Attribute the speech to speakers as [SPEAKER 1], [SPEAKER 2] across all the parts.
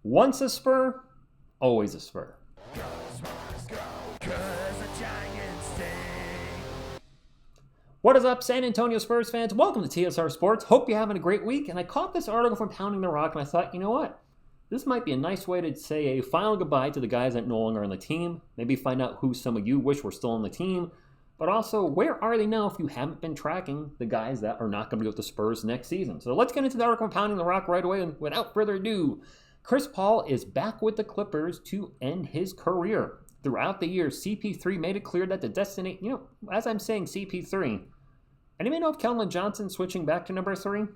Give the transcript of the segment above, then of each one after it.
[SPEAKER 1] Once a Spur, always a Spur. What is up, San Antonio Spurs fans? Welcome to TSR Sports. Hope you're having a great week. And I caught this article from Pounding the Rock, and I thought, you know what? This might be a nice way to say a final goodbye to the guys that no longer are on the team. Maybe find out who some of you wish were still on the team. But also, where are they now if you haven't been tracking the guys that are not going to be with the Spurs next season? So let's get into the article from Pounding the Rock right away. And without further ado, Chris Paul is back with the Clippers to end his career. Throughout the year, CP3 made it clear that the destination, as I'm saying CP3, anybody know if Keldon Johnson switching back to number 3?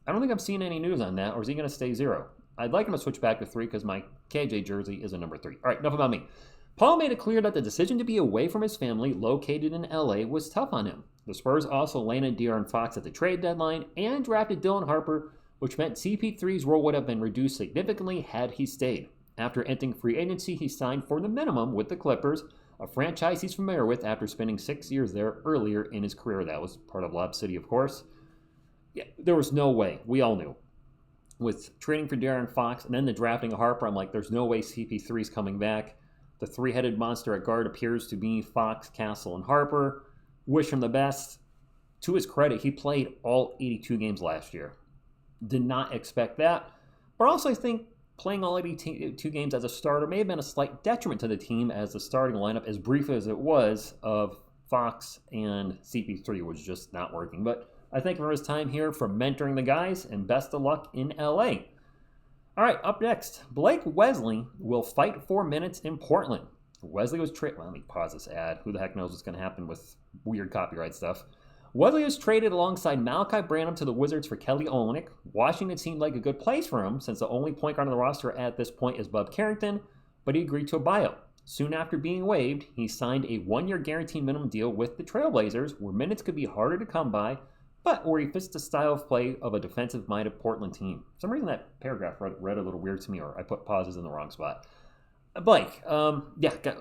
[SPEAKER 1] I don't think I'm seeing any news on that, or is he going to stay 0? I'd like him to switch back to 3 because my KJ jersey is a number 3. All right, enough about me. Paul made it clear that the decision to be away from his family located in LA was tough on him. The Spurs also landed De'Aaron Fox at the trade deadline and drafted Dylan Harper, which meant CP3's role would have been reduced significantly had he stayed. After entering free agency, he signed for the minimum with the Clippers, a franchise he's familiar with after spending 6 years there earlier in his career. That was part of Lob City, of course. Yeah, there was no way. We all knew. With trading for De'Aaron Fox and then the drafting of Harper, I'm like, there's no way CP3's coming back. The three-headed monster at guard appears to be Fox, Castle, and Harper. Wish him the best. To his credit, he played all 82 games last year. Did not expect that. But also, I think playing all 82 games as a starter may have been a slight detriment to the team, as the starting lineup, as brief as it was, of Fox and CP3 was just not working. But I thank him for his time here for mentoring the guys, and best of luck in LA. All right, up next, Blake Wesley will fight for minutes in Portland. Wesley was traded. Well, let me pause this ad. Who the heck knows what's going to happen with weird copyright stuff? Wesley was traded alongside Malachi Branham to the Wizards for Kelly Olynyk. Washington seemed like a good place for him, since the only point guard on the roster at this point is Bub Carrington, but he agreed to a buyout. Soon after being waived, he signed a one-year guaranteed minimum deal with the Trailblazers, where minutes could be harder to come by, but where he fits the style of play of a defensive-minded Portland team. For some reason that paragraph read a little weird to me, or I put pauses in the wrong spot. Blake,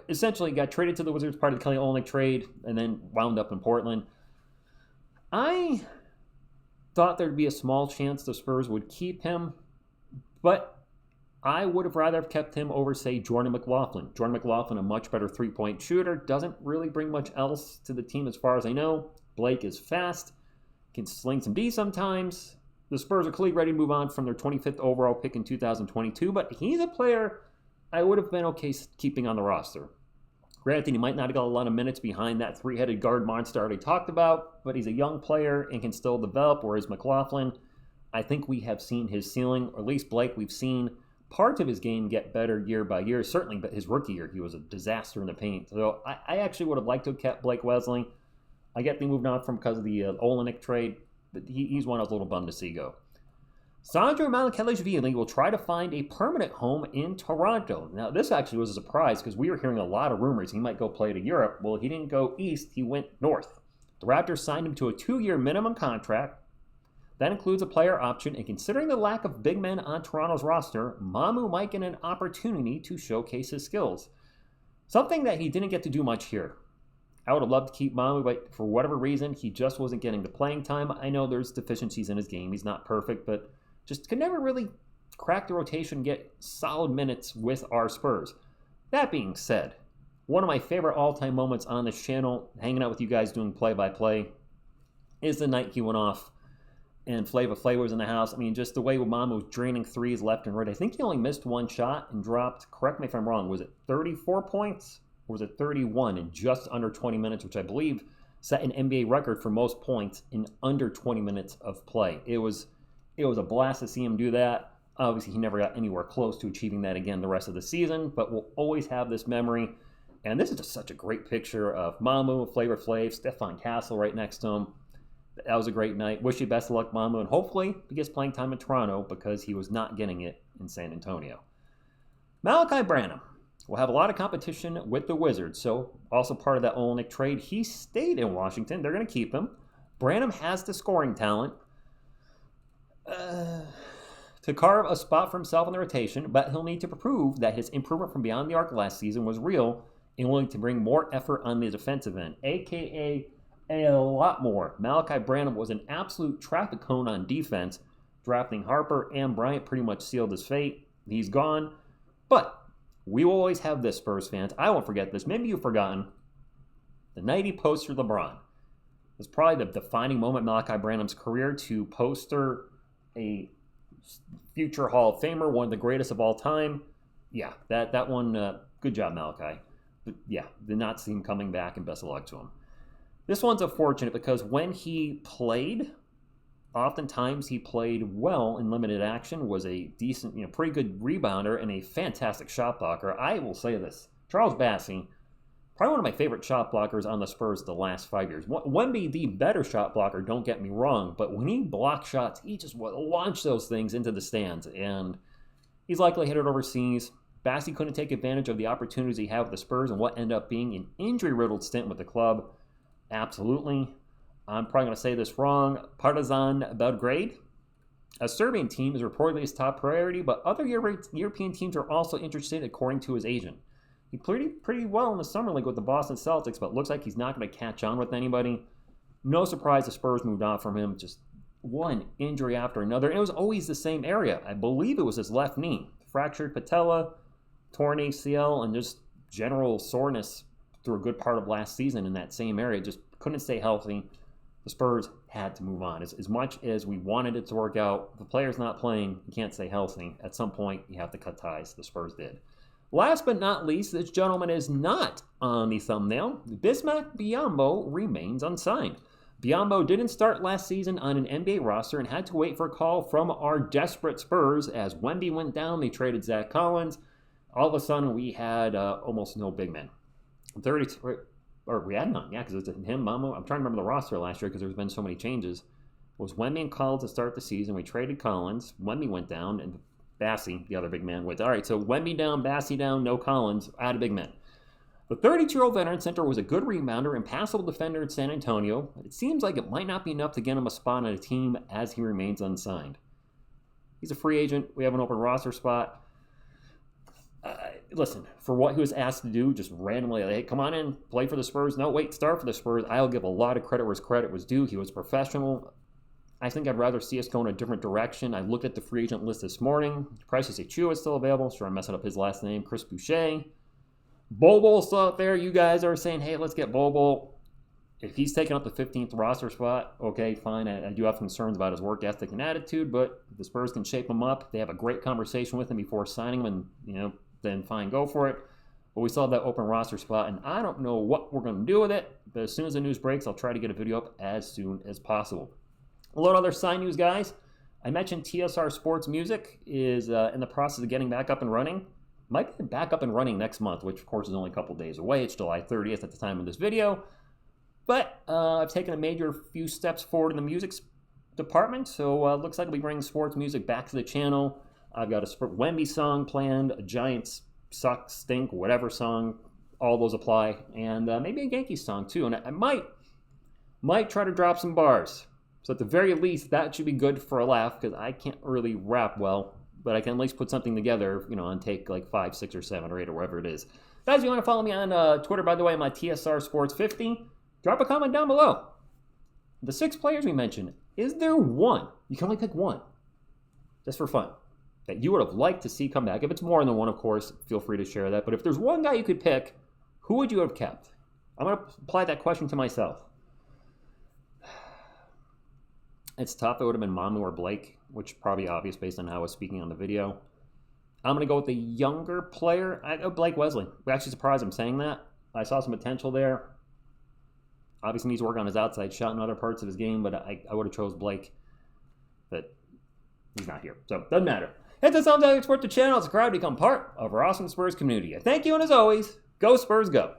[SPEAKER 1] essentially got traded to the Wizards, part of the Kelly Olynyk trade, and then wound up in Portland. I thought there'd be a small chance the Spurs would keep him, but I would have rather have kept him over, say, Jordan McLaughlin. Jordan McLaughlin, a much better three-point shooter, doesn't really bring much else to the team as far as I know. Blake is fast, can sling some D sometimes. The Spurs are clearly ready to move on from their 25th overall pick in 2022, but he's a player I would have been okay keeping on the roster. Granted, he might not have got a lot of minutes behind that three-headed guard monster I already talked about, but he's a young player and can still develop, whereas McLaughlin, I think we have seen his ceiling, or at least Blake, we've seen parts of his game get better year by year. Certainly, but his rookie year, he was a disaster in the paint. So I actually would have liked to have kept Blake Wesley. I get they moved on from because of the Olynyk trade, but he's one I was a little bummed to see go. Sandro Mamukelashvili will try to find a permanent home in Toronto. Now, this actually was a surprise because we were hearing a lot of rumors he might go play to Europe. Well, he didn't go east, he went north. The Raptors signed him to a 2-year minimum contract. That includes a player option, and considering the lack of big men on Toronto's roster, Mamu might get an opportunity to showcase his skills. Something that he didn't get to do much here. I would have loved to keep Mamu, but for whatever reason, he just wasn't getting the playing time. I know there's deficiencies in his game. He's not perfect, but just could never really crack the rotation and get solid minutes with our Spurs. That being said, one of my favorite all-time moments on this channel, hanging out with you guys doing play-by-play, is the night he went off and Flava Flav was in the house. I mean, just the way Mamu was draining threes left and right. I think he only missed one shot and dropped, correct me if I'm wrong, was it 34 points? Or was it 31 in just under 20 minutes, which I believe set an NBA record for most points in under 20 minutes of play. It was a blast to see him do that. Obviously, he never got anywhere close to achieving that again the rest of the season, but we'll always have this memory. And this is just such a great picture of Mamu, Flavor Flav, Stephon Castle right next to him. That was a great night. Wish you best of luck, Mamu, and hopefully he gets playing time in Toronto because he was not getting it in San Antonio. Malachi Branham will have a lot of competition with the Wizards, so also part of that Olynyk trade. He stayed in Washington. They're going to keep him. Branham has the scoring talent to carve a spot for himself in the rotation, but he'll need to prove that his improvement from beyond the arc last season was real and willing to bring more effort on the defensive end, a.k.a. a lot more. Malachi Branham was an absolute traffic cone on defense. Drafting Harper and Bryant pretty much sealed his fate. He's gone. But we will always have this, Spurs fans. I won't forget this. Maybe you've forgotten. The night he posted LeBron was probably the defining moment in Malachi Branham's career to poster a future Hall of Famer, one of the greatest of all time. Yeah, that one, good job, Malachi. But yeah, did not see him coming back, and best of luck to him. This one's unfortunate because when he played, oftentimes he played well in limited action, was a decent, pretty good rebounder, and a fantastic shot blocker. I will say this, Charles Bassey, probably one of my favorite shot blockers on the Spurs the last 5 years. Wemby, the better shot blocker, don't get me wrong, but when he blocks shots, he just launched those things into the stands, and he's likely headed overseas. Bassey couldn't take advantage of the opportunities he had with the Spurs and what ended up being an injury-riddled stint with the club. Absolutely. I'm probably going to say this wrong. Partizan Belgrade. A Serbian team is reportedly his top priority, but other European teams are also interested, according to his agent. He played pretty well in the Summer League with the Boston Celtics, but looks like he's not going to catch on with anybody. No surprise the Spurs moved on from him. Just one injury after another. And it was always the same area. I believe it was his left knee. Fractured patella, torn ACL, and just general soreness through a good part of last season in that same area. Just couldn't stay healthy. The Spurs had to move on. As much as we wanted it to work out, if the player's not playing, you can't stay healthy. At some point, you have to cut ties. The Spurs did. Last but not least, this gentleman is not on the thumbnail. Unsigned Biyombo remains unsigned. Biyombo didn't start last season on an NBA roster and had to wait for a call from our desperate Spurs. As Wemby went down, they traded Zach Collins. All of a sudden, we had almost no big men. We had none, because it was him, Mamu. I'm trying to remember the roster last year because there's been so many changes. It was Wemby and Collins to start the season. We traded Collins. Wemby went down, and Bassey, the other big man, went. All right, so Wemby down, Bassey down, no Collins, add a big man. The 32-year-old veteran center was a good rebounder and passable defender in San Antonio, but it seems like it might not be enough to get him a spot on a team as he remains unsigned. He's a free agent. We have an open roster spot. Listen, for what he was asked to do, just randomly, hey, come on in, play for the Spurs. No, wait, start for the Spurs. I'll give a lot of credit where his credit was due. He was professional. I think I'd rather see us go in a different direction. I looked at the free agent list this morning. Precious Achiuwa is still available. Sure, I'm messing up his last name. Chris Boucher. Bobo's still out there. You guys are saying, hey, let's get Bobo. If he's taking up the 15th roster spot, okay, fine. I do have concerns about his work ethic and attitude, but if the Spurs can shape him up, they have a great conversation with him before signing him, and, then fine, go for it. But we still have that open roster spot, and I don't know what we're going to do with it, but as soon as the news breaks, I'll try to get a video up as soon as possible. A lot of other sign news, guys. I mentioned TSR Sports Music is in the process of getting back up and running. Might be back up and running next month, which, of course, is only a couple days away. It's July 30th at the time of this video. But I've taken a major few steps forward in the music department, so it looks like we'll be bringing sports music back to the channel. I've got a Wemby song planned, a Giants suck, stink, whatever song. All those apply. And maybe a Yankees song, too. And I might try to drop some bars. So at the very least, that should be good for a laugh, because I can't really rap well. But I can at least put something together, on take like 5, 6, or 7, or 8, or whatever it is. Guys, if you want to follow me on Twitter, by the way, I'm at TSR Sports 50. Drop a comment down below. The 6 players we mentioned, is there one? You can only pick one. Just for fun. That you would have liked to see come back. If it's more than one, of course, feel free to share that. But if there's one guy you could pick, who would you have kept? I'm going to apply that question to myself. It's tough. It would have been Mamu or Blake, which is probably obvious based on how I was speaking on the video. I'm going to go with the younger player. I go Blake Wesley. I'm actually surprised I'm saying that. I saw some potential there. Obviously needs to work on his outside shot in other parts of his game, but I would have chose Blake. But he's not here, so it doesn't matter. Hit the thumbs up, support the channel, subscribe to become part of our awesome Spurs community. I thank you, and as always, go Spurs go.